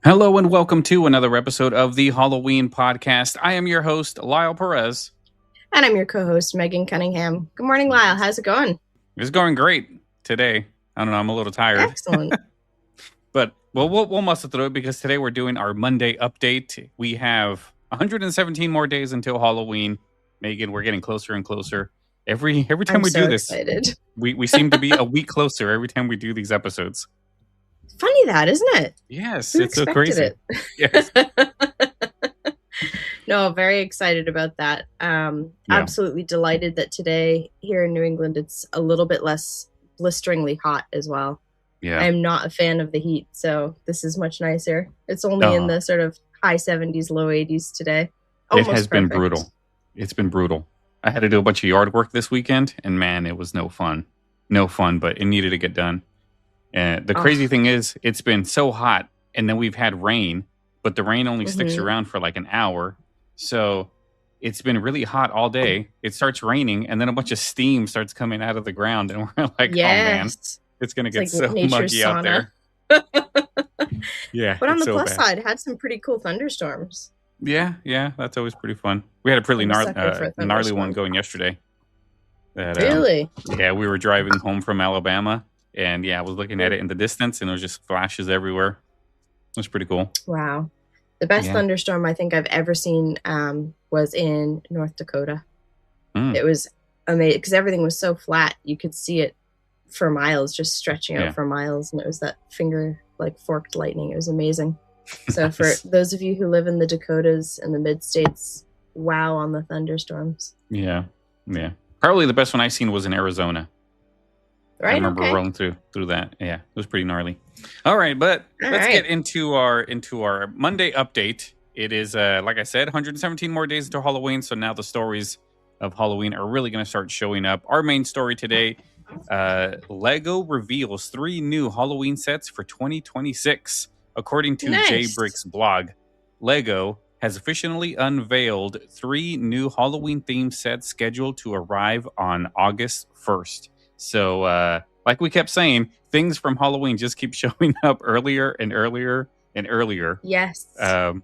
Hello and welcome to another episode of the Halloween podcast. I am your host, Lyle Perez. And I'm your co-host, Megan Cunningham. Good morning, Lyle. How's it going? It's going great today. I don't know, I'm a little tired. Excellent. But we'll muscle through it because today we're doing our Monday update. We have 117 more days until Halloween. Megan, we're getting closer and closer. Every time we do this, excited. we seem to be a week closer every time we do these episodes. Funny that, isn't it? Yes, Who it's so crazy. Yes. No, very excited about that. Absolutely delighted that today here in New England, it's a little bit less blisteringly hot as well. Yeah. I'm not a fan of the heat, so this is much nicer. It's only in the sort of high 70s, low 80s today. Almost it has been brutal. It's been brutal. I had to do a bunch of yard work this weekend, and man, it was no fun. No fun, but it needed to get done. And the crazy thing is, it's been so hot, and then we've had rain, but the rain only sticks around for like an hour. So it's been really hot all day. It starts raining, and then a bunch of steam starts coming out of the ground, and we're like, oh man, it's going to get so muggy out there. Yeah. But on the plus side, it had some pretty cool thunderstorms. Yeah, that's always pretty fun. We had a pretty gnarly one going yesterday. Really? Yeah, we were driving home from Alabama. And yeah, I was looking at it in the distance, and there was just flashes everywhere. It was pretty cool. Wow. The best thunderstorm I think I've ever seen was in North Dakota. It was amazing because everything was so flat. You could see it for miles, just stretching out for miles. And it was that finger, like forked lightning. It was amazing. So for those of you who live in the Dakotas and the mid-states, wow on the thunderstorms. Yeah. Probably the best one I've seen was in Arizona. Right, I remember rolling through that. Yeah, it was pretty gnarly. All right, but let's get into our Monday update. It is, like I said, 117 more days until Halloween. So now the stories of Halloween are really going to start showing up. Our main story today, Lego reveals 3 new Halloween sets for 2026. According to Jay Brick's blog, Lego has officially unveiled 3 new Halloween-themed sets scheduled to arrive on August 1st. So, like we kept saying, things from Halloween just keep showing up earlier and earlier and earlier. Yes. But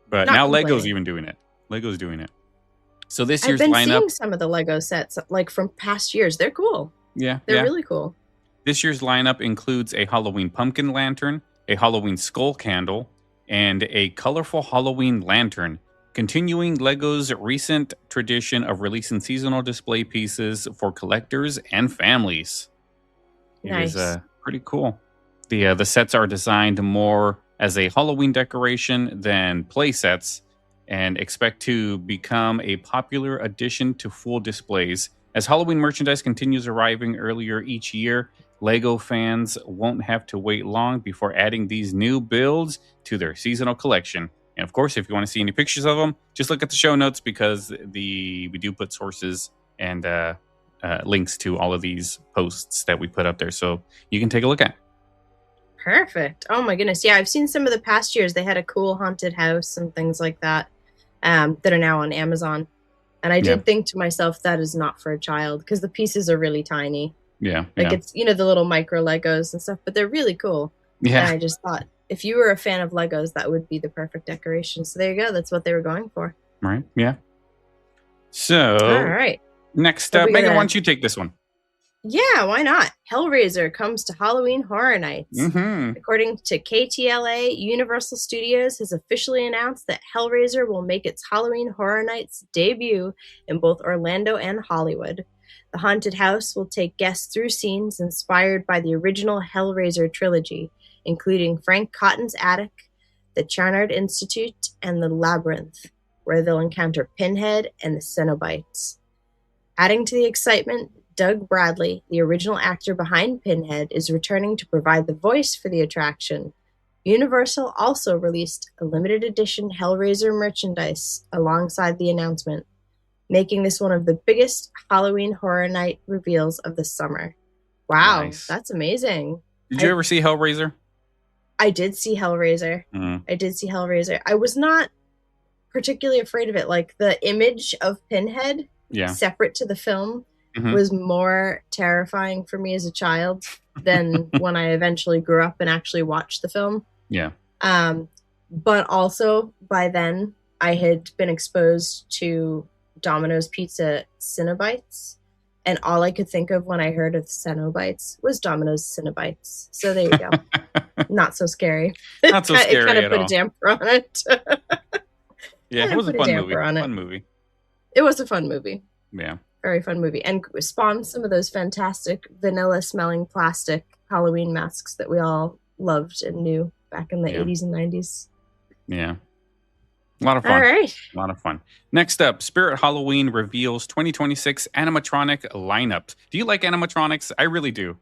now Lego's even doing it. Lego's doing it. So this year's lineup... I've been seeing some of the Lego sets, like from past years. They're cool. Yeah. They're really cool. This year's lineup includes a Halloween pumpkin lantern, a Halloween skull candle, and a colorful Halloween lantern, continuing Lego's recent tradition of releasing seasonal display pieces for collectors and families. Nice. It is pretty cool. The sets are designed more as a Halloween decoration than play sets, and expect to become a popular addition to full displays. As Halloween merchandise continues arriving earlier each year, Lego fans won't have to wait long before adding these new builds to their seasonal collection. And of course, if you want to see any pictures of them, just look at the show notes because we do put sources and links to all of these posts that we put up there, so you can take a look at. Perfect. Oh my goodness. Yeah, I've seen some of the past years. They had a cool haunted house and things like that that are now on Amazon. And I did think to myself, that is not for a child because the pieces are really tiny. Yeah. It's, the little micro Legos and stuff, but they're really cool. Yeah. And I just thought, if you were a fan of Legos, that would be the perfect decoration. So there you go. That's what they were going for. Right. Yeah. So, all right. Next up, Megan, why don't you take this one? Yeah, why not? Hellraiser comes to Halloween Horror Nights. According to KTLA, Universal Studios has officially announced that Hellraiser will make its Halloween Horror Nights debut in both Orlando and Hollywood. The haunted house will take guests through scenes inspired by the original Hellraiser trilogy, including Frank Cotton's attic, the Charnard Institute, and the Labyrinth, where they'll encounter Pinhead and the Cenobites. Adding to the excitement, Doug Bradley, the original actor behind Pinhead, is returning to provide the voice for the attraction. Universal also released a limited edition Hellraiser merchandise alongside the announcement, making this one of the biggest Halloween Horror Night reveals of the summer. Wow, Nice. that's amazing. Did you ever see Hellraiser? I did see Hellraiser. I was not particularly afraid of it. Like, the image of Pinhead, separate to the film, was more terrifying for me as a child than when I eventually grew up and actually watched the film. Yeah. But also, by then, I had been exposed to Domino's Pizza Cinnabites, and all I could think of when I heard of Cenobites was Domino's Cinnabites. So there you go. Not so scary. Not so scary. It kind of put a damper on it. Yeah, it was a fun movie. It was a fun movie. Yeah. Very fun movie. And spawned some of those fantastic vanilla-smelling plastic Halloween masks that we all loved and knew back in the 80s and 90s. Yeah. A lot of fun. All right. A lot of fun. Next up, Spirit Halloween reveals 2026 animatronic lineup. Do you like animatronics? I really do.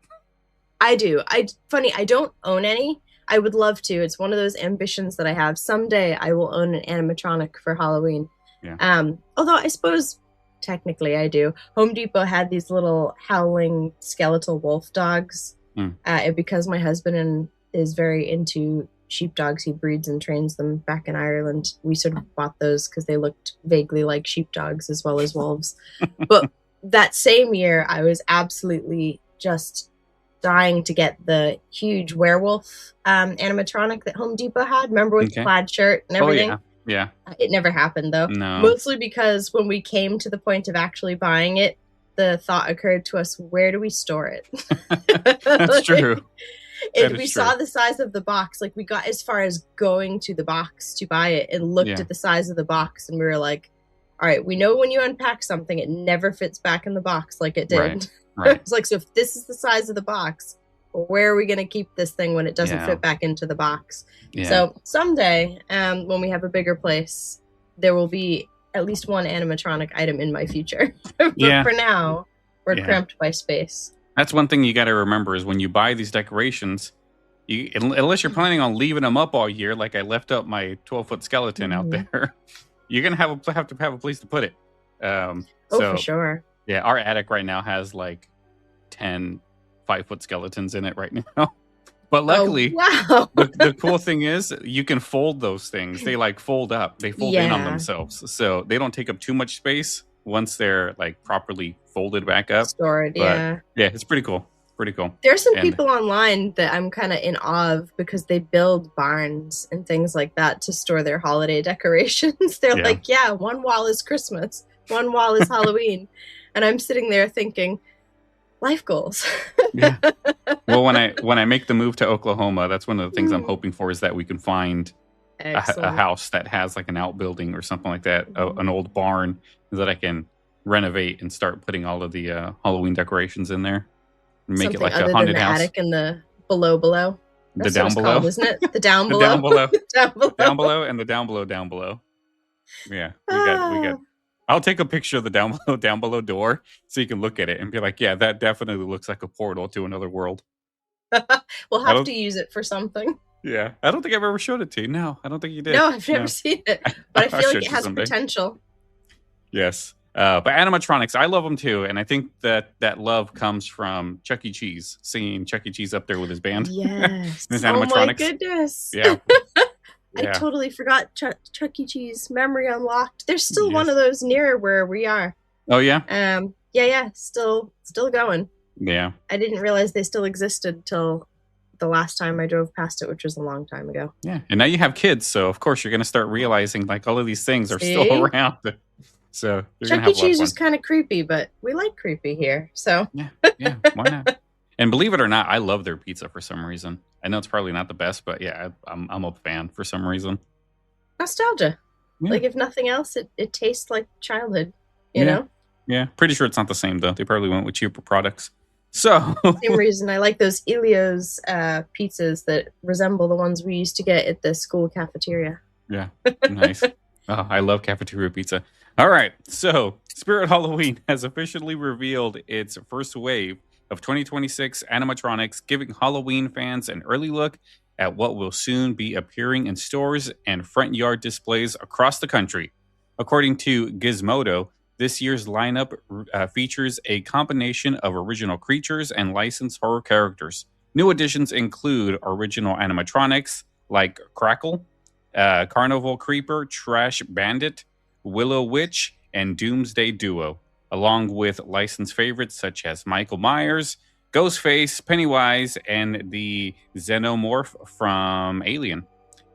I do. Funny, I don't own any. I would love to. It's one of those ambitions that I have. Someday I will own an animatronic for Halloween. Yeah. Although I suppose technically I do. Home Depot had these little howling skeletal wolf dogs. Because my husband is very into sheepdogs, he breeds and trains them back in Ireland. We sort of bought those because they looked vaguely like sheepdogs as well as wolves. But that same year, I was absolutely just dying to get the huge werewolf animatronic that Home Depot had. Remember, with the plaid shirt and everything? Oh, yeah. It never happened, though. No. Mostly because when we came to the point of actually buying it, the thought occurred to us, where do we store it? That's true. We saw the size of the box. Like, we got as far as going to the box to buy it and looked at the size of the box, and we were like, all right, we know when you unpack something, it never fits back in the box like it did. Right. It's like, so if this is the size of the box, where are we going to keep this thing when it doesn't fit back into the box? Yeah. So someday, when we have a bigger place, there will be at least one animatronic item in my future. But for now, we're cramped by space. That's one thing you got to remember is when you buy these decorations, unless you're planning on leaving them up all year, like I left up my 12-foot skeleton out there, you're gonna have to have a place to put it. For sure. Yeah, our attic right now has like 10 5-foot skeletons in it right now. But luckily, the cool thing is you can fold those things. They like fold up. They fold in on themselves. So they don't take up too much space once they're like properly folded back up. Stored, Yeah, it's pretty cool. Pretty cool. There's some people online that I'm kind of in awe of because they build barns and things like that to store their holiday decorations. They're like, one wall is Christmas, one wall is Halloween. And I'm sitting there thinking, life goals. Well, when I make the move to Oklahoma, that's one of the things I'm hoping for is that we can find a house that has like an outbuilding or something like that, an old barn that I can renovate and start putting all of the Halloween decorations in there and make it like a haunted house. Attic and the below. That's the down below, called, isn't it? The down below, down below, down below, and the down below. Yeah, we got. I'll take a picture of the down below door so you can look at it and be like, yeah, that definitely looks like a portal to another world. We'll have to use it for something. Yeah. I don't think I've ever showed it to you. No, I don't think you did. No, I've never seen it. But I feel like it has potential. Yes. But animatronics, I love them too. And I think that love comes from Chuck E. Cheese, seeing Chuck E. Cheese up there with his band. Yes. His animatronics. Oh my goodness. Yeah. I totally forgot Chuck E. Cheese. Memory unlocked. There's still one of those near where we are. Oh, yeah? Still going. Yeah. I didn't realize they still existed till the last time I drove past it, which was a long time ago. Yeah. And now you have kids, so of course you're going to start realizing like all of these things are still around. So Chuck E. Cheese was kind of creepy, but we like creepy here. So yeah, why not? And believe it or not, I love their pizza for some reason. I know it's probably not the best, but yeah, I'm a fan for some reason. Nostalgia. Yeah. Like if nothing else, it tastes like childhood, you know? Yeah, pretty sure it's not the same though. They probably went with cheaper products. So same reason I like those Elio's pizzas that resemble the ones we used to get at the school cafeteria. Yeah, nice. Oh, I love cafeteria pizza. All right, so Spirit Halloween has officially revealed its first wave of 2026 animatronics, giving Halloween fans an early look at what will soon be appearing in stores and front yard displays across the country. According to Gizmodo, this year's lineup features a combination of original creatures and licensed horror characters. New additions include original animatronics like Crackle, Carnival Creeper, Trash Bandit, Willow Witch, and Doomsday Duo, along with licensed favorites such as Michael Myers, Ghostface, Pennywise, and the Xenomorph from Alien.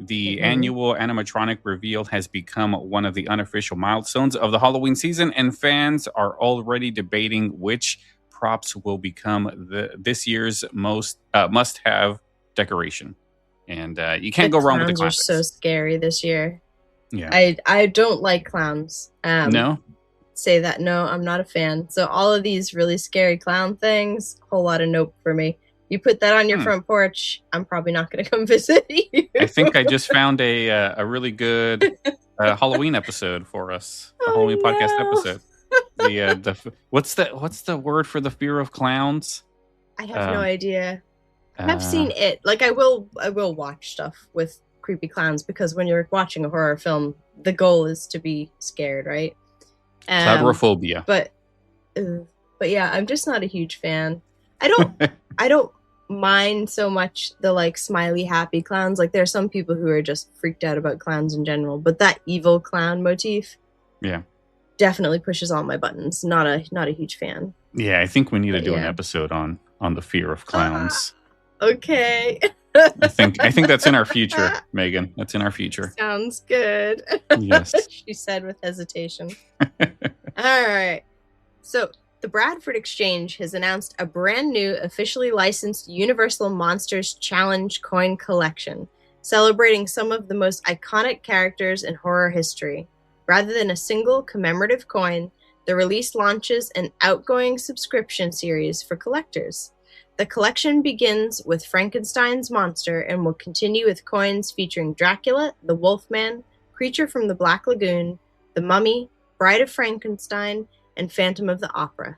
The annual animatronic reveal has become one of the unofficial milestones of the Halloween season, and fans are already debating which props will become this year's most must-have decoration. And you can't go wrong with the classics. Clowns are so scary this year. Yeah, I don't like clowns. No? Say that. No, I'm not a fan. So all of these really scary clown things, whole lot of nope for me. You put that on your front porch, I'm probably not going to come visit you. I think I just found a really good Halloween episode for us. A Halloween podcast episode. What's the word for the fear of clowns? I have no idea. I've seen it. Like I will watch stuff with creepy clowns because when you're watching a horror film, the goal is to be scared, right? Cloudrophobia. But yeah, I'm just not a huge fan. I don't mind so much the like smiley happy clowns. Like there are some people who are just freaked out about clowns in general, but that evil clown motif, definitely pushes all my buttons. Not a huge fan. Yeah, I think we need to do an episode on the fear of clowns. Okay. I think that's in our future, Megan. That's in our future. Sounds good. Yes. She said with hesitation. All right. So the Bradford Exchange has announced a brand new officially licensed Universal Monsters Challenge coin collection, celebrating some of the most iconic characters in horror history. Rather than a single commemorative coin, the release launches an outgoing subscription series for collectors. The collection begins with Frankenstein's monster and will continue with coins featuring Dracula, the Wolfman, Creature from the Black Lagoon, the Mummy, Bride of Frankenstein, and Phantom of the Opera.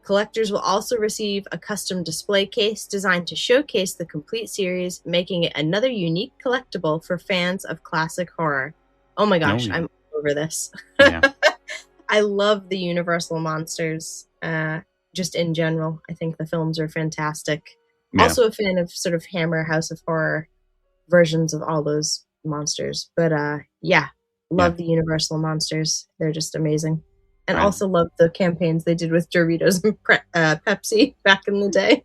Collectors will also receive a custom display case designed to showcase the complete series, making it another unique collectible for fans of classic horror. Oh my gosh, I'm over this. Yeah. I love the Universal monsters. Just in general, I think the films are fantastic. Yeah. Also a fan of sort of Hammer House of Horror versions of all those monsters. But love the Universal monsters. They're just amazing. And also love the campaigns they did with Doritos and Pepsi back in the day.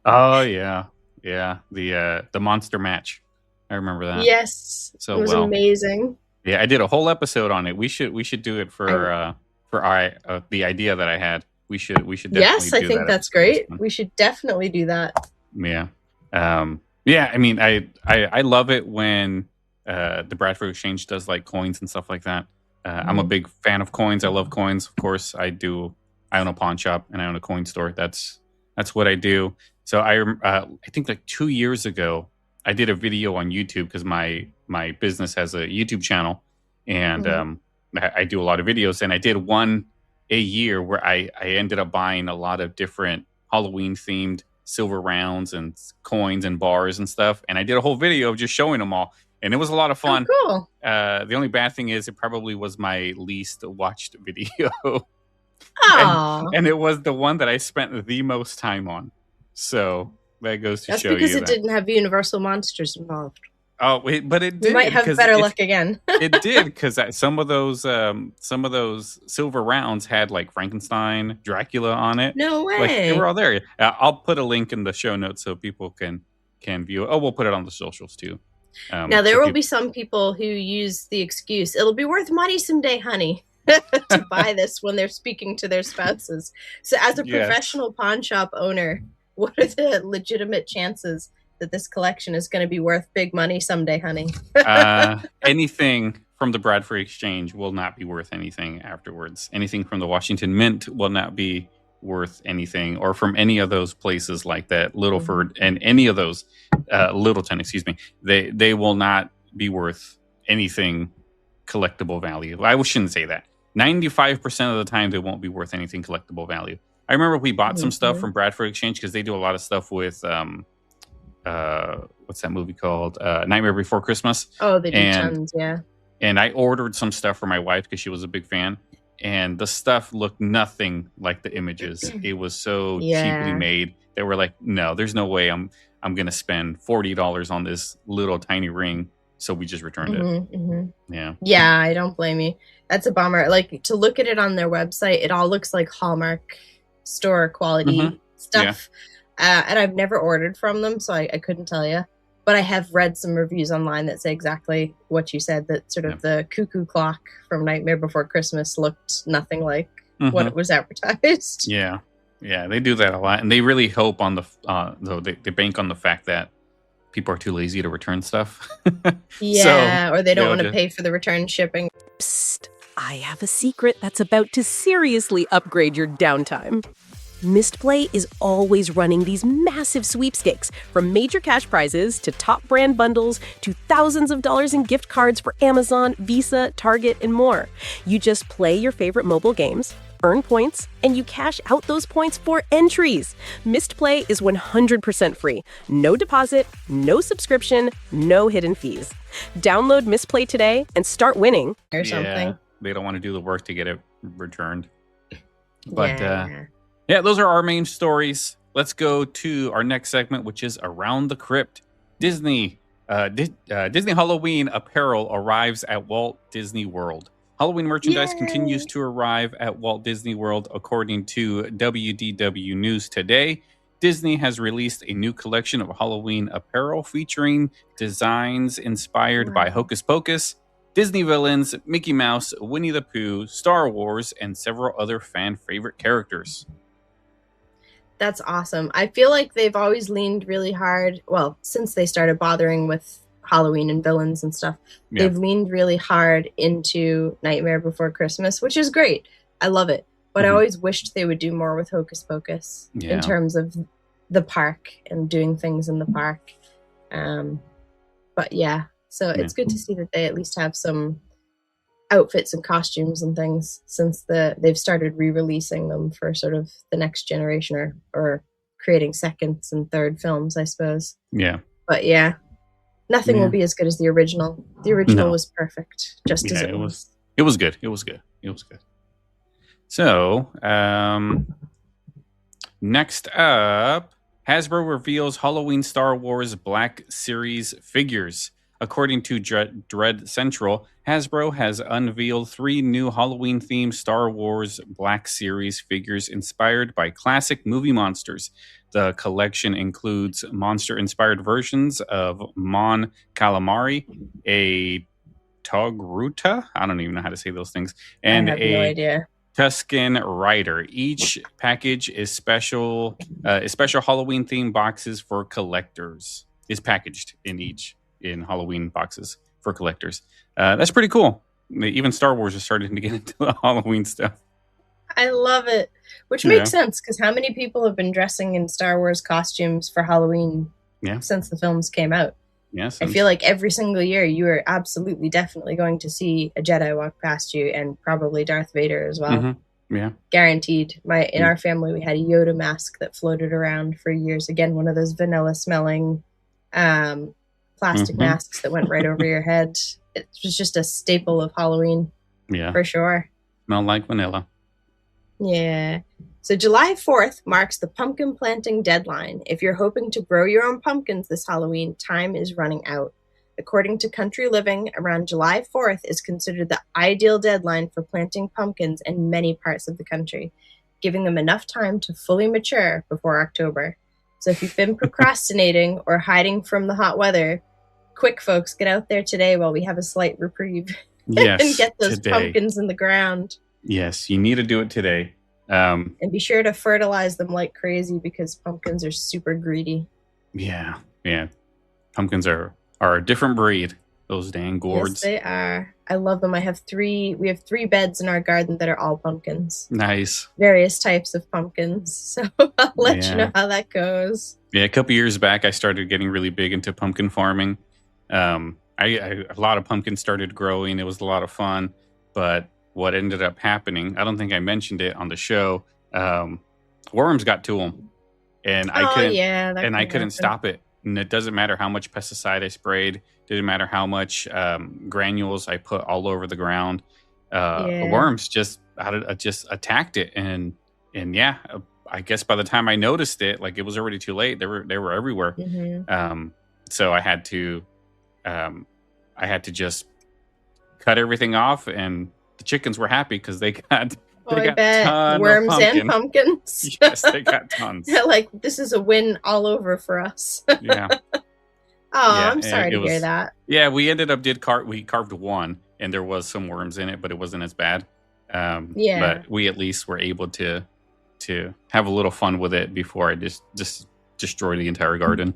Oh, yeah. Yeah, the Monster Match. I remember that. Yes, so it was amazing. Yeah, I did a whole episode on it. We should do it for the idea that I had. We should definitely yes, I think that's great. One. We should definitely do that. Yeah. I mean, I love it when the Bradford Exchange does like coins and stuff like that. I'm a big fan of coins. I love coins. Of course, I own a pawn shop and I own a coin store. That's what I do. So I think like 2 years ago, I did a video on YouTube because my business has a YouTube channel, and I do a lot of videos. And I did one a year where I ended up buying a lot of different Halloween themed silver rounds and coins and bars and stuff. And I did a whole video of just showing them all. And it was a lot of fun. Oh, cool. The only bad thing is it probably was my least watched video. and it was the one that I spent the most time on. So that goes to show you. That's because it didn't have Universal Monsters involved. Oh, but it did. You might have better luck again. It did, because some of those silver rounds had like Frankenstein, Dracula on it. No way. Like, they were all there. I'll put a link in the show notes so people can view it. Oh, we'll put it on the socials too. Now there will be some people who use the excuse, "It'll be worth money someday, honey," to buy this when they're speaking to their spouses. So, as a professional pawn shop owner, what are the legitimate chances that this collection is going to be worth big money someday, honey? Anything from the Bradford Exchange will not be worth anything afterwards. Anything from the Washington Mint will not be worth anything, or from any of those places like that, Littleford and any of those, Littleton, excuse me. They will not be worth anything collectible value. I shouldn't say that. 95% of the time, they won't be worth anything collectible value. I remember we bought some stuff from Bradford Exchange because they do a lot of stuff with what's that movie called? Nightmare Before Christmas. Oh, they do tons, yeah. And I ordered some stuff for my wife because she was a big fan. And the stuff looked nothing like the images. It was so cheaply made that we're like, no, there's no way I'm going to spend $40 on this little tiny ring. So we just returned it. Mm-hmm. Yeah, I don't blame you. That's a bummer. Like, to look at it on their website, it all looks like Hallmark store quality stuff. Yeah. And I've never ordered from them, so I couldn't tell you. But I have read some reviews online that say exactly what you said, that sort of the cuckoo clock from Nightmare Before Christmas looked nothing like what it was advertised. Yeah. Yeah, they do that a lot. And they really hope on they bank on the fact that people are too lazy to return stuff. Yeah, or they don't want to pay for the return shipping. Psst, I have a secret that's about to seriously upgrade your downtime. Mistplay is always running these massive sweepstakes, from major cash prizes to top brand bundles to thousands of dollars in gift cards for Amazon, Visa, Target, and more. You just play your favorite mobile games, earn points, and you cash out those points for entries. Mistplay is 100% free. No deposit, no subscription, no hidden fees. Download Mistplay today and start winning. Or something. They don't want to do the work to get it returned. But yeah, those are our main stories. Let's go to our next segment, which is Around the Crypt. Disney Halloween apparel arrives at Walt Disney World. Halloween merchandise continues to arrive at Walt Disney World, according to WDW News today. Disney has released a new collection of Halloween apparel featuring designs inspired by Hocus Pocus, Disney villains, Mickey Mouse, Winnie the Pooh, Star Wars, and several other fan favorite characters. That's awesome. I feel like they've always leaned really hard. Well, since they started bothering with Halloween and villains and stuff, they've leaned really hard into Nightmare Before Christmas, which is great. I love it. But I always wished they would do more with Hocus Pocus in terms of the park and doing things in the park. But yeah, so it's good to see that they at least have some outfits and costumes and things, since they've started re-releasing them for sort of the next generation, or creating seconds and third films, I suppose. Yeah. But yeah, nothing will be as good as the original. The original was perfect, just as it was. It was good. It was good. It was good. So, next up, Hasbro reveals Halloween Star Wars Black Series figures. According to Dread Central, Hasbro has unveiled 3 new Halloween-themed Star Wars Black Series figures inspired by classic movie monsters. The collection includes monster-inspired versions of Mon Calamari, a Togruta, I don't even know how to say those things, and no idea. Tusken Rider. Each package is special Halloween-themed boxes for collectors. Is packaged in Halloween boxes for collectors. That's pretty cool. Even Star Wars is starting to get into the Halloween stuff. I love it. Which makes sense, because how many people have been dressing in Star Wars costumes for Halloween since the films came out? Yes. I feel like every single year you are absolutely definitely going to see a Jedi walk past you, and probably Darth Vader as well. Mm-hmm. Yeah. Guaranteed. In our family, we had a Yoda mask that floated around for years. Again, one of those vanilla smelling plastic masks that went right over your head. It was just a staple of Halloween. Yeah. For sure. Smell like vanilla. Yeah. So July 4th marks the pumpkin planting deadline. If you're hoping to grow your own pumpkins this Halloween, time is running out. According to Country Living, around July 4th is considered the ideal deadline for planting pumpkins in many parts of the country, giving them enough time to fully mature before October. So if you've been procrastinating or hiding from the hot weather, quick, folks, get out there today while we have a slight reprieve. Yes, and get those pumpkins in the ground. Yes, you need to do it today. And be sure to fertilize them like crazy, because pumpkins are super greedy. Yeah. Pumpkins are a different breed. Those dang gourds. Yes, they are. I love them. We have 3 beds in our garden that are all pumpkins. Nice. Various types of pumpkins. So I'll let you know how that goes. Yeah, a couple years back, I started getting really big into pumpkin farming. A lot of pumpkins started growing. It was a lot of fun. But what ended up happening, I don't think I mentioned it on the show, worms got to them. And I couldn't stop it. And it doesn't matter how much pesticide I sprayed. Didn't matter how much granules I put all over the ground. The worms just attacked it, and yeah, I guess by the time I noticed it, like, it was already too late. They were everywhere. So I had to just cut everything off, and the chickens were happy because they got worms and pumpkins. Yes, they got tons. They're like, this is a win all over for us. Yeah. I'm sorry to hear that. Yeah, we ended up we carved one, and there was some worms in it, but it wasn't as bad. But we at least were able to have a little fun with it before I just destroy the entire garden.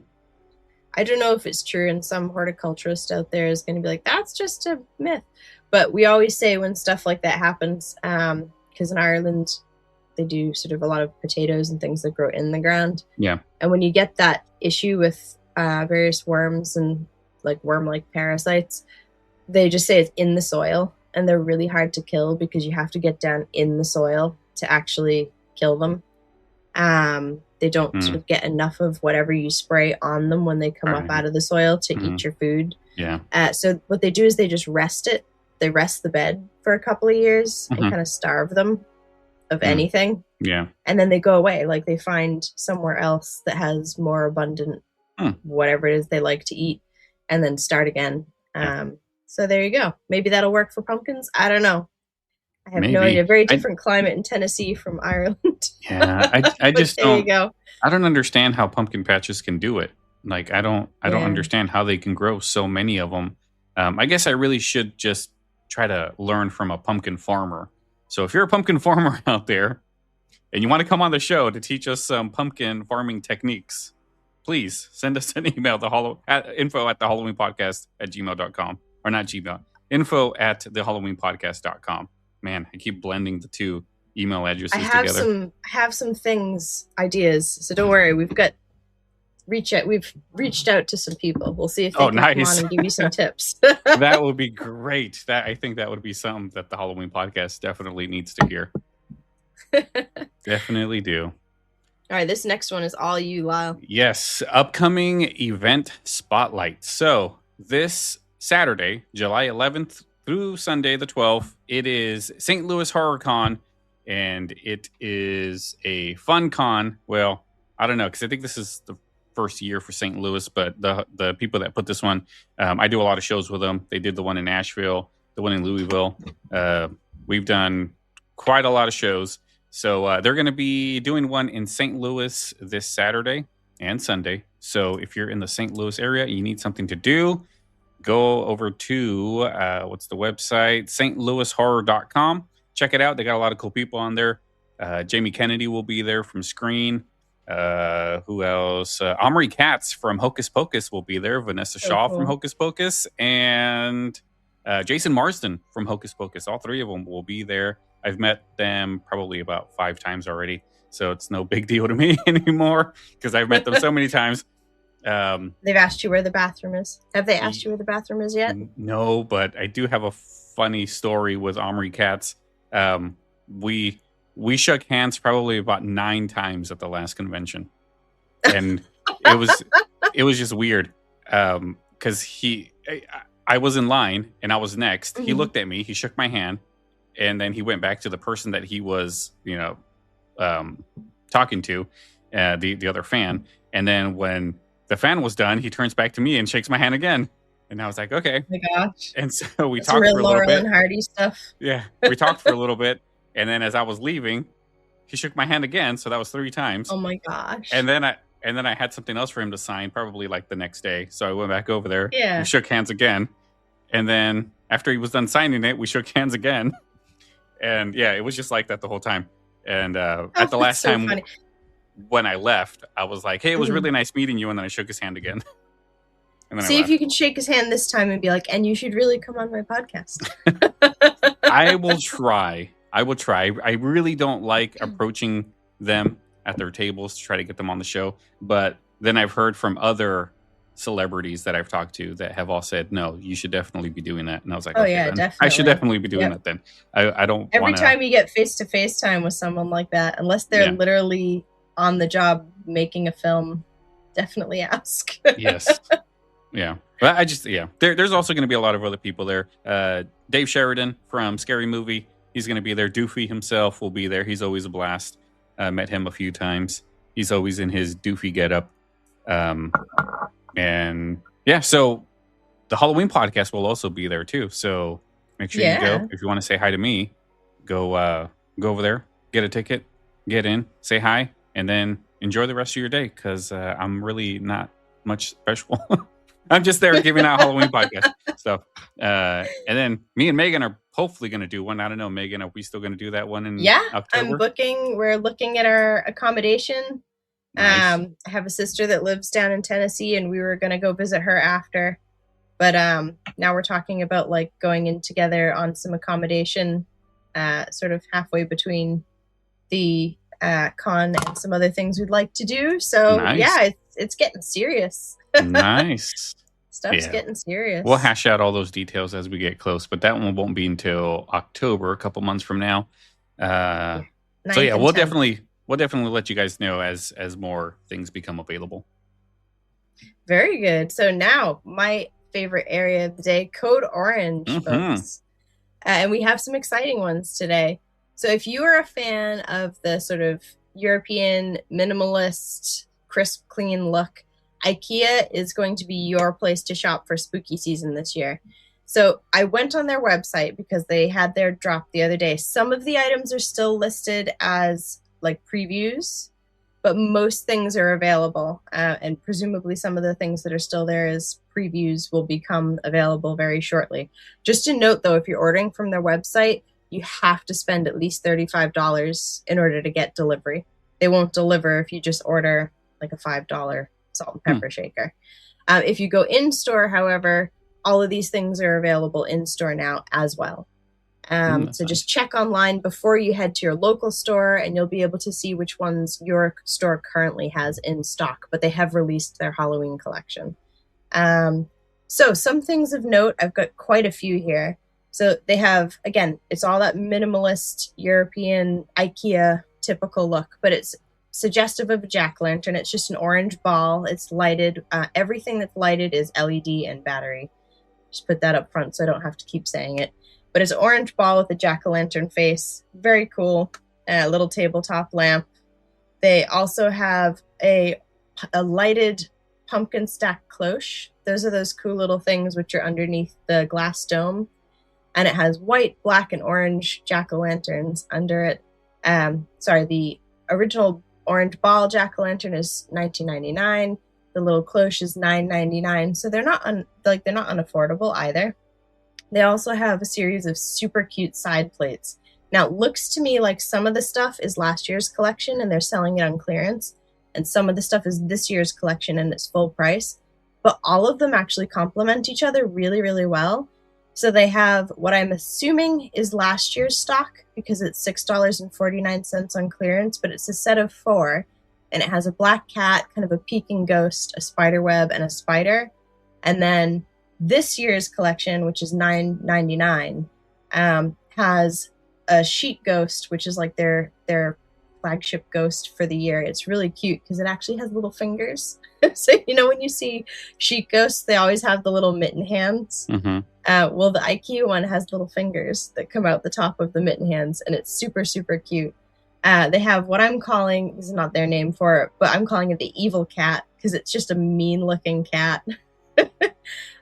I don't know if it's true, and some horticulturist out there is going to be like, that's just a myth. But we always say when stuff like that happens, because in Ireland, they do sort of a lot of potatoes and things that grow in the ground. Yeah. And when you get that issue with various worms and like worm-like parasites, they just say it's in the soil, and they're really hard to kill because you have to get down in the soil to actually kill them. They don't sort of get enough of whatever you spray on them when they come up out of the soil to eat your food. Yeah. So what they do is they just rest it. They rest the bed for a couple of years and kind of starve them of anything. Yeah. And then they go away. Like, they find somewhere else that has more abundant whatever it is they like to eat, and then start again. So there you go. Maybe that'll work for pumpkins. I don't know. I have no idea. Very different climate in Tennessee from Ireland. Yeah, I just there you go. I don't understand how pumpkin patches can do it. Like, I don't understand how they can grow so many of them. I guess I really should just try to learn from a pumpkin farmer. So if you're a pumpkin farmer out there and you want to come on the show to teach us some pumpkin farming techniques, please send us an email to info@thehalloweenpodcast@gmail.com. Or not Gmail. info@thehalloweenpodcast.com. Man, I keep blending the two email addresses together. I have some ideas, so don't worry. We've reached out to some people. We'll see if they can come on and give you some tips. That would be great. I think that would be something that the Halloween podcast definitely needs to hear. Definitely do. All right, this next one is all you, Lyle. Yes, upcoming event spotlight. So this Saturday, July 11th through Sunday the 12th, it is St. Louis Horror Con, and it is a fun con. Well, I don't know, because I think this is the first year for St. Louis, but the people that put this one, I do a lot of shows with them. They did the one in Nashville, the one in Louisville. We've done quite a lot of shows. So they're going to be doing one in St. Louis this Saturday and Sunday. So if you're in the St. Louis area, you need something to do, go over to, what's the website? stlouishorror.com. Check it out. They got a lot of cool people on there. Jamie Kennedy will be there from Screen. Who else? Omri Katz from Hocus Pocus will be there. Vanessa Shaw from Hocus Pocus. And Jason Marsden from Hocus Pocus. All three of them will be there. I've met them probably about 5 times already. So it's no big deal to me anymore because I've met them so many times. They've asked you where the bathroom is. Have they asked you where the bathroom is yet? No, but I do have a funny story with Omri Katz. We shook hands probably about 9 times at the last convention, and it was just weird because I was in line and I was next. He looked at me, he shook my hand, and then he went back to the person that he was talking to, the other fan, and then when the fan was done, he turns back to me and shakes my hand again. And I was like, okay. Oh my gosh. And so we talked for a little bit. Laurel and Hardy stuff. Yeah, we talked for a little bit. And then as I was leaving, he shook my hand again. So that was 3 times. Oh my gosh. And then I had something else for him to sign, probably like the next day. So I went back over there. Yeah. We shook hands again. And then after he was done signing it, we shook hands again. And yeah, it was just like that the whole time. And at the last time when I left, I was like, hey, it was really nice meeting you. And then I shook his hand again. And then see if you can shake his hand this time and be like, and you should really come on my podcast. I will try. I really don't like approaching them at their tables to try to get them on the show. But then I've heard from other celebrities that I've talked to that have all said, no, you should definitely be doing that. And I was like, okay, definitely. I should definitely be doing that then. I don't Every time you get face-to-face time with someone like that, unless they're literally on the job making a film definitely ask. Yes. Yeah. Well, there's also going to be a lot of other people there. Dave Sheridan from Scary Movie, he's going to be there. Doofy himself will be there. He's always a blast. Met him a few times. He's always in his Doofy getup. And yeah, so the Halloween podcast will also be there too. So make sure you go. If you want to say hi to me, go over there, get a ticket, get in, say hi, and then enjoy the rest of your day, because I'm really not much special. I'm just there giving out Halloween podcast stuff. And then me and Megan are hopefully going to do one. I don't know, Megan, are we still going to do that one in October? I'm booking. We're looking at our accommodation. Nice. I have a sister that lives down in Tennessee, and we were going to go visit her after. But now we're talking about like going in together on some accommodation, sort of halfway between the con and some other things we'd like to do. So yeah, it's getting serious. Nice. Stuff's getting serious. We'll hash out all those details as we get close, but that one won't be until October, a couple months from now. So yeah, we'll definitely let you guys know as more things become available. Very good. So now my favorite area of the day, Code Orange, folks. And we have some exciting ones today. So if you are a fan of the sort of European minimalist, crisp, clean look, IKEA is going to be your place to shop for spooky season this year. So I went on their website because they had their drop the other day. Some of the items are still listed as like previews, but most things are available. And presumably some of the things that are still there as previews will become available very shortly. Just to note, though, if you're ordering from their website, you have to spend at least $35 in order to get delivery. They won't deliver if you just order like a $5 salt and pepper shaker. If you go in-store, however, all of these things are available in-store now as well. So just check online before you head to your local store, and you'll be able to see which ones your store currently has in stock, but they have released their Halloween collection. So some things of note, I've got quite a few here. So they have, again, it's all that minimalist European IKEA typical look, but it's suggestive of a jack-o'-lantern. It's just an orange ball. It's lighted. Everything that's lighted is LED and battery. Just put that up front so I don't have to keep saying it. But it's an orange ball with a jack-o'-lantern face. Very cool. Little tabletop lamp. They also have a lighted pumpkin stack cloche. Those are those cool little things which are underneath the glass dome. And it has white, black, and orange jack-o'-lanterns under it. The original orange ball jack-o'-lantern is $19.99. The little cloche is $9.99. So they're not unaffordable either. They also have a series of super cute side plates. Now, it looks to me like some of the stuff is last year's collection and they're selling it on clearance, and some of the stuff is this year's collection and it's full price. But all of them actually complement each other really, really well. So they have what I'm assuming is last year's stock because it's $6.49 on clearance, but it's a set of 4, and it has a black cat, kind of a peeking ghost, a spider web, and a spider. And then this year's collection, which is $9.99, has a sheet ghost, which is like their flagship ghost for the year. It's really cute because it actually has little fingers. So, when you see sheet ghosts, they always have the little mitten hands. Mm-hmm. Well, the IKEA one has little fingers that come out the top of the mitten hands, and it's super, super cute. They have what I'm calling, this is not their name for it, but I'm calling it the evil cat because it's just a mean-looking cat.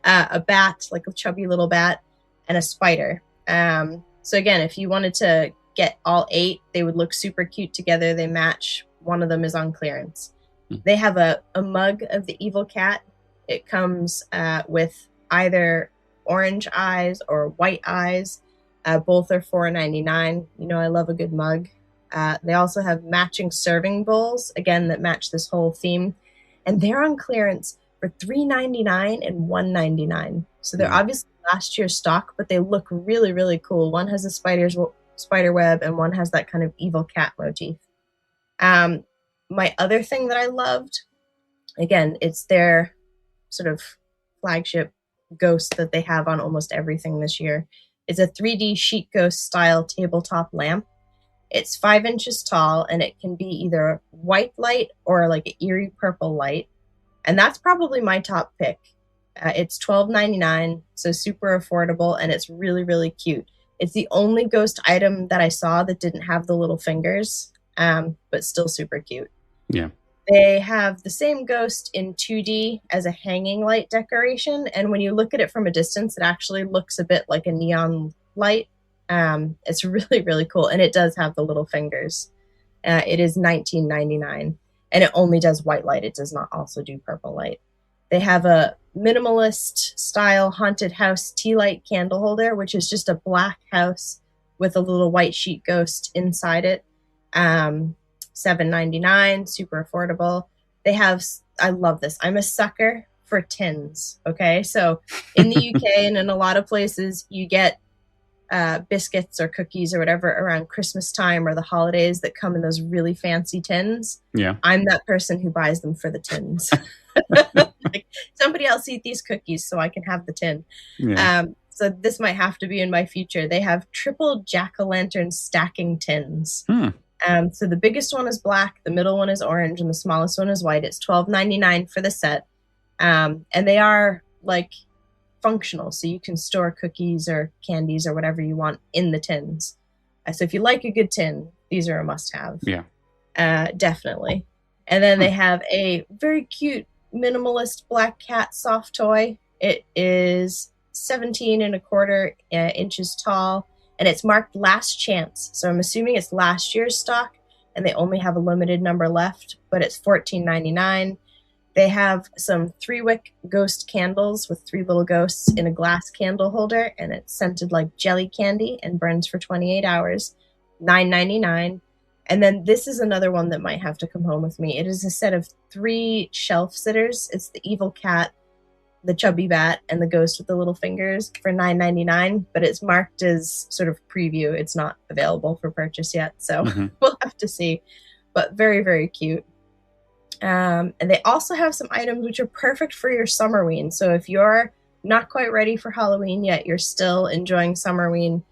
A bat, like a chubby little bat, and a spider. So again, if you wanted to get all 8, they would look super cute together. They match. One of them is on clearance. They have a mug of the evil cat. It comes with either orange eyes or white eyes. Both are $4.99. I love a good mug. They also have matching serving bowls, again, that match this whole theme. And they're on clearance for $3.99 and $1.99. So they're obviously last year's stock, but they look really, really cool. One has a spider web, and one has that kind of evil cat motif. My other thing that I loved, again, it's their sort of flagship ghost that they have on almost everything this year. It's a 3D sheet ghost style tabletop lamp. It's 5 inches tall, and it can be either white light or like an eerie purple light. And that's probably my top pick. It's $12.99, so super affordable, and it's really, really cute. It's the only ghost item that I saw that didn't have the little fingers, but still super cute. Yeah. They have the same ghost in 2D as a hanging light decoration, and when you look at it from a distance, it actually looks a bit like a neon light. It's really, really cool, and it does have the little fingers. It is $19.99, and it only does white light. It does not also do purple light. They have a minimalist style haunted house tea light candle holder, which is just a black house with a little white sheet ghost inside it. $7.99, super affordable. They have, I love this. I'm a sucker for tins. Okay. So in the UK and in a lot of places, you get biscuits or cookies or whatever around Christmas time or the holidays that come in those really fancy tins. Yeah. I'm that person who buys them for the tins. Like, somebody else eat these cookies so I can have the tin. Yeah. So this might have to be in my future. They have triple jack-o'-lantern stacking tins. So the biggest one is black, the middle one is orange, and the smallest one is white. It's $12.99 for the set. And they are like functional, so you can store cookies or candies or whatever you want in the tins. So if you like a good tin, these are a must-have. Yeah. Definitely. And then they have a very cute minimalist black cat soft toy. It is 17.25 inches tall, and it's marked last chance. So I'm assuming it's last year's stock, and they only have a limited number left, but it's $14.99. They have some 3-wick ghost candles with 3 little ghosts in a glass candle holder, and it's scented like jelly candy and burns for 28 hours, $9.99. And then this is another one that might have to come home with me. It is a set of 3 shelf sitters. It's the evil cat, the chubby bat, and the ghost with the little fingers for $9.99, but it's marked as sort of preview. It's not available for purchase yet, so we'll have to see. But very, very cute. And they also have some items which are perfect for your Summerween. So if you're not quite ready for Halloween yet, you're still enjoying Summerween,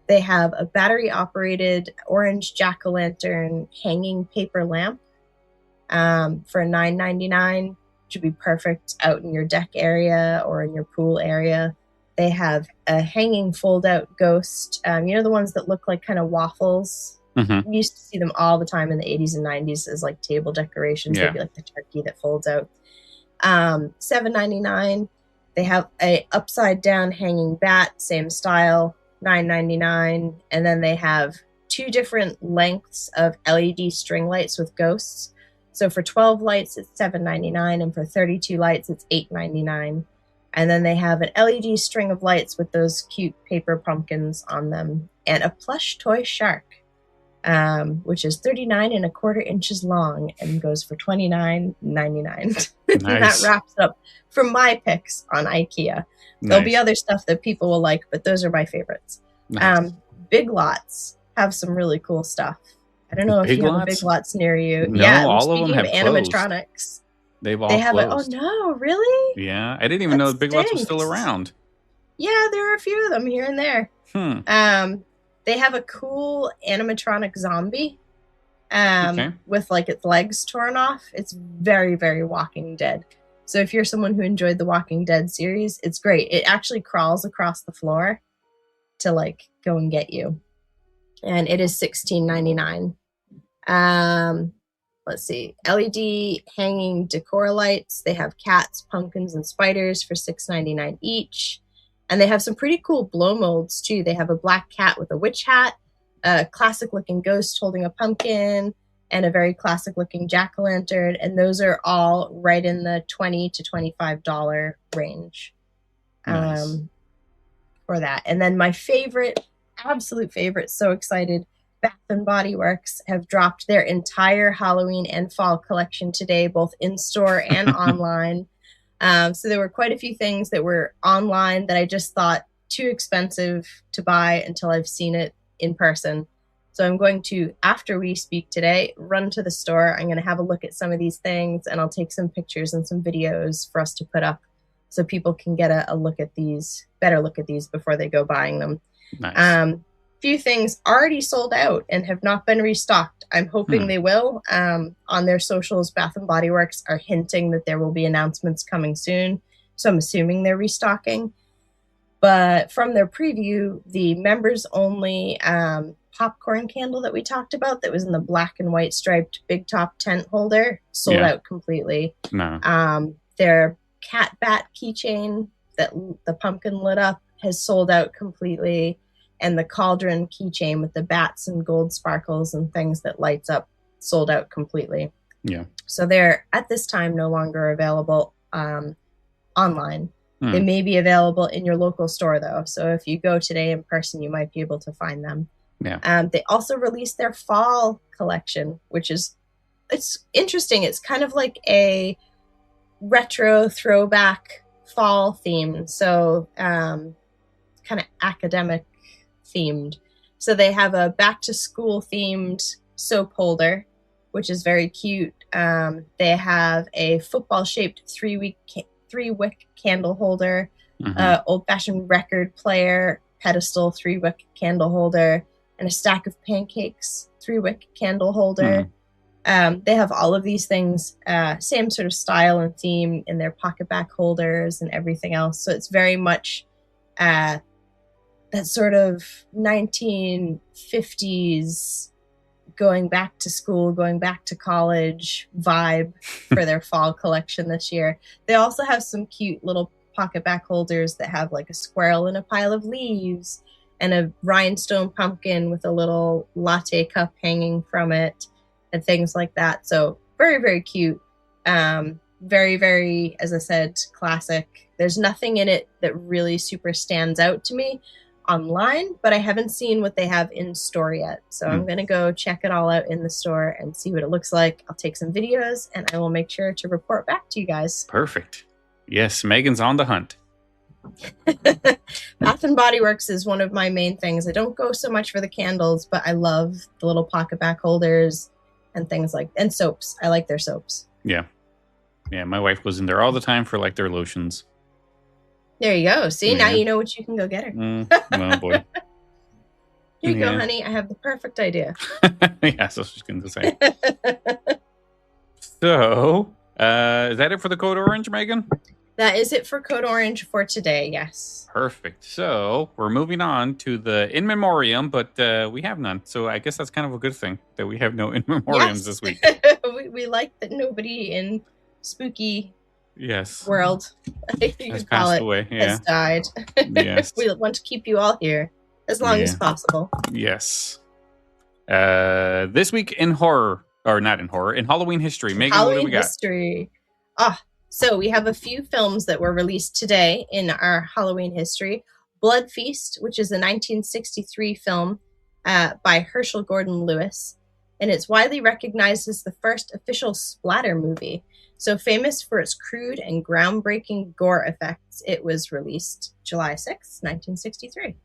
they have a battery-operated orange jack-o'-lantern hanging paper lamp for $9.99, which would be perfect out in your deck area or in your pool area. They have a hanging fold-out ghost. You know, the ones that look like kind of waffles? We used to see them all the time in the 80s and 90s as like table decorations. They'd be like the turkey that folds out. $7.99. They have a upside down hanging bat, same style, $9.99. And then they have 2 different lengths of LED string lights with ghosts. So for 12 lights, it's $7.99, and for 32 lights, it's $8.99. And then they have an LED string of lights with those cute paper pumpkins on them, and a plush toy shark, which is 39.25 inches long and goes for $29.99. Nice. That wraps up for my picks on IKEA. There'll be other stuff that people will like, but those are my favorites. Nice. Big Lots have some really cool stuff. I don't know if you have a Big Lots near you. No, yeah, all of them have animatronics. Closed. They've all Oh closed. no, really? Yeah, I didn't even know the Big Lots was still around. Yeah, there are a few of them here and there. They have a cool animatronic zombie with like its legs torn off. It's very, very Walking Dead. So if you're someone who enjoyed the Walking Dead series, it's great. It actually crawls across the floor to like go and get you. And it is $16.99. Let's see. LED hanging decor lights. They have cats, pumpkins, and spiders for $6.99 each. And they have some pretty cool blow molds, too. They have a black cat with a witch hat, a classic-looking ghost holding a pumpkin, and a very classic-looking jack-o'-lantern. And those are all right in the $20 to $25 range for that. And then my favorite, absolute favorite, so excited, Bath & Body Works have dropped their entire Halloween and fall collection today, both in-store and online. So there were quite a few things that were online that I just thought too expensive to buy until I've seen it in person. So I'm going to, after we speak today, run to the store. I'm going to have a look at some of these things, and I'll take some pictures and some videos for us to put up so people can get a look at these, better look at these before they go buying them. Nice. few things already sold out and have not been restocked. I'm hoping they will. On their socials, Bath & Body Works are hinting that there will be announcements coming soon. So I'm assuming they're restocking. But from their preview, the members-only popcorn candle that we talked about that was in the black and white striped big top tent holder sold out completely. No. Their cat bat keychain that the pumpkin lit up has sold out completely. And the cauldron keychain with the bats and gold sparkles and things that lights up sold out completely. Yeah. So they're, at this time, no longer available online. They may be available in your local store, though. So if you go today in person, you might be able to find them. Yeah. They also released their fall collection, which is, it's interesting. It's kind of like a retro throwback fall theme. So kind of academic themed. So they have a back to school themed soap holder, which is very cute. They have a football shaped three wick candle holder, old fashioned record player pedestal 3-wick candle holder, and a stack of pancakes 3-wick candle holder. They have all of these things, same sort of style and theme in their pocket back holders and everything else. So it's very much that sort of 1950s going back to school, going back to college vibe for their fall collection this year. They also have some cute little pocket back holders that have like a squirrel in a pile of leaves and a rhinestone pumpkin with a little latte cup hanging from it and things like that. So very, very cute. Very, very, as I said, classic. There's nothing in it that really super stands out to me online, but I haven't seen what they have in store yet. So I'm going to go check it all out in the store and see what it looks like. I'll take some videos and I will make sure to report back to you guys. Perfect. Yes, Megan's on the hunt. Bath & Body Works is one of my main things. I don't go so much for the candles, but I love the little pocket back holders and things and soaps. I like their soaps. Yeah. Yeah, my wife goes in there all the time for like their lotions. There you go. See, now you know what you can go get her. Oh, boy. Here you go, honey. I have the perfect idea. Yeah, that's what she's going to say. So, is that it for the Code Orange, Megan? That is it for Code Orange for today, yes. Perfect. So, we're moving on to the In Memoriam, but we have none. So, I guess that's kind of a good thing that we have no In Memoriams this week. we like that nobody in spooky world, has passed away. Yeah. Has died. Yes. We want to keep you all here as long as possible. Yes. This week in horror, or not in horror, in Halloween history. Megan, Halloween what do we got? History. So we have a few films that were released today in our Halloween history. Blood Feast, which is a 1963 film by Herschel Gordon Lewis, and it's widely recognized as the first official splatter movie. So famous for its crude and groundbreaking gore effects, it was released July 6, 1963.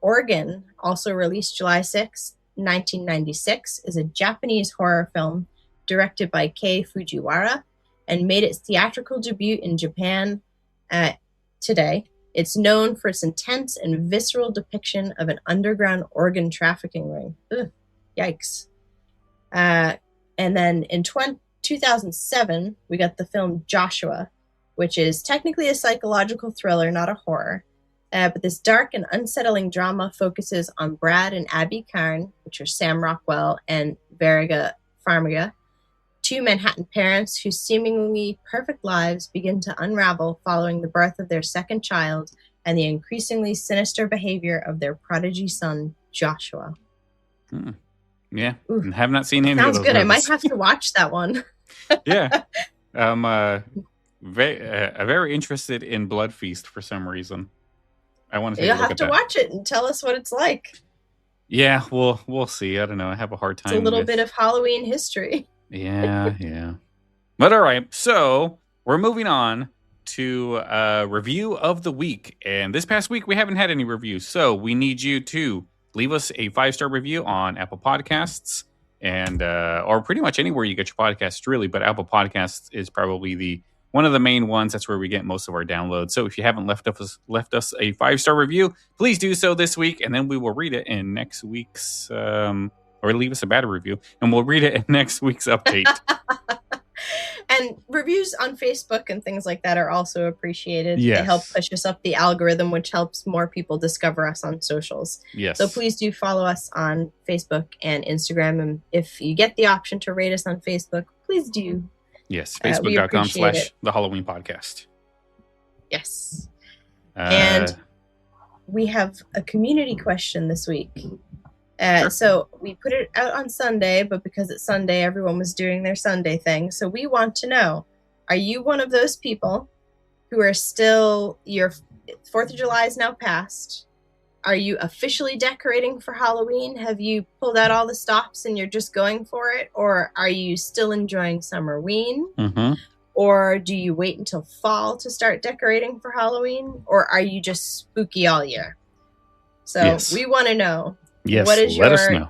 Organ, also released July 6, 1996, is a Japanese horror film directed by Kei Fujiwara and made its theatrical debut in Japan today. It's known for its intense and visceral depiction of an underground organ trafficking ring. Ugh, yikes. And then in 2007, we got the film Joshua, which is technically a psychological thriller, not a horror. But this dark and unsettling drama focuses on Brad and Abby Karn, which are Sam Rockwell and Veriga Farmiga, two Manhattan parents whose seemingly perfect lives begin to unravel following the birth of their second child and the increasingly sinister behavior of their prodigy son, Joshua. Yeah, and have not seen any Sounds of those good. movies. I might have to watch that one. Yeah. Very interested in Blood Feast for some reason. I want to take a look at that. You'll have to watch it and tell us what it's like. Yeah, we'll see. I don't know. I have a hard time. It's a little bit of Halloween history. Yeah. But all right, so we're moving on to a review of the week. And this past week, we haven't had any reviews. So we need you to leave us a 5-star review on Apple and or pretty much anywhere you get your podcasts, really. But Apple Podcasts is probably the one of the main ones. That's where we get most of our downloads. So if you haven't left us a 5-star review, please do so this week, and then we will read it in next week's, or leave us a bad review, and we'll read it in next week's update. And reviews on Facebook and things like that are also appreciated. Yes. They help push us up the algorithm, which helps more people discover us on socials. Yes. So please do follow us on Facebook and Instagram. And if you get the option to rate us on Facebook, please do. Yes. Facebook.com/The Halloween Podcast. Yes. And we have a community question this week. Sure. So we put it out on Sunday, but because it's Sunday, everyone was doing their Sunday thing. So we want to know, are you one of those people who are still, your 4th of July is now past? Are you officially decorating for Halloween? Have you pulled out all the stops and you're just going for it? Or are you still enjoying Summerween? Mm-hmm. Or do you wait until fall to start decorating for Halloween? Or are you just spooky all year? So we want to know. Yes, what is let your us know.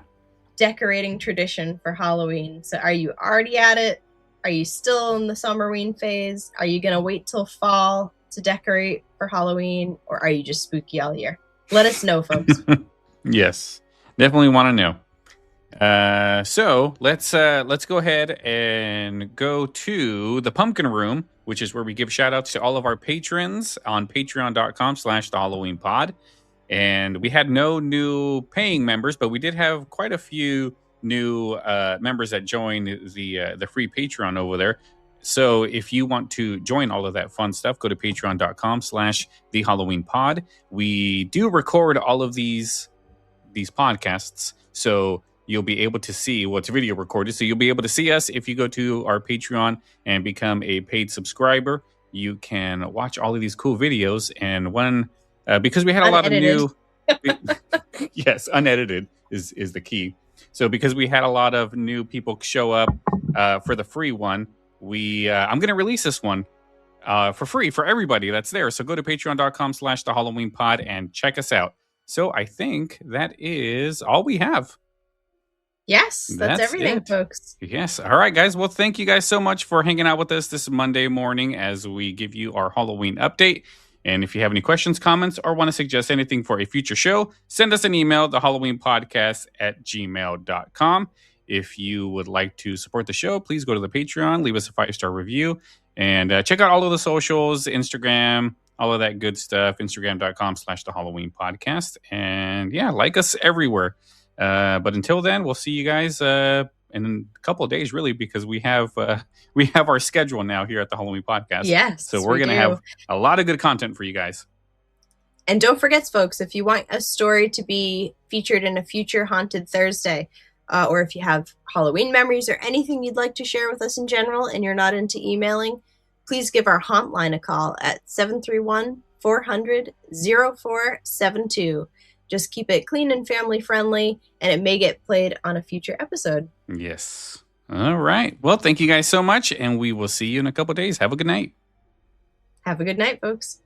Decorating tradition for Halloween? So are you already at it? Are you still in the Summerween phase? Are you going to wait till fall to decorate for Halloween? Or are you just spooky all year? Let us know, folks. Yes, definitely want to know. So let's go ahead and go to the Pumpkin Room, which is where we give shout outs to all of our patrons on patreon.com/thehalloweenpod. And we had no new paying members, but we did have quite a few new members that joined the free Patreon over there. So if you want to join all of that fun stuff, go to patreon.com/thehalloweenpod. We do record all of these podcasts, so you'll be able to see what's video recorded. So you'll be able to see us if you go to our Patreon and become a paid subscriber. You can watch all of these cool videos, and because we had a lot of new, yes, unedited is the key. So because we had a lot of new people show up for the free one, I'm going to release this one for free for everybody that's there. So go to patreon.com/thehalloweenpod and check us out. So I think that is all we have. Yes, that's everything, folks. Yes. All right, guys. Well, thank you guys so much for hanging out with us this Monday morning as we give you our Halloween update. And if you have any questions, comments, or want to suggest anything for a future show, send us an email, thehalloweenpodcast@gmail.com. If you would like to support the show, please go to the Patreon, leave us a 5-star review, and check out all of the socials, Instagram, all of that good stuff, instagram.com/thehalloweenpodcast. And yeah, like us everywhere. But until then, we'll see you guys in a couple of days, really, because we have our schedule now here at the Halloween Podcast. Yes, so we're going to have a lot of good content for you guys. And don't forget, folks, if you want a story to be featured in a future Haunted Thursday, or if you have Halloween memories or anything you'd like to share with us in general and you're not into emailing, please give our haunt line a call at 731-400-0472. Just keep it clean and family friendly, and it may get played on a future episode. Yes. All right. Well, thank you guys so much, and we will see you in a couple of days. Have a good night. Have a good night, folks.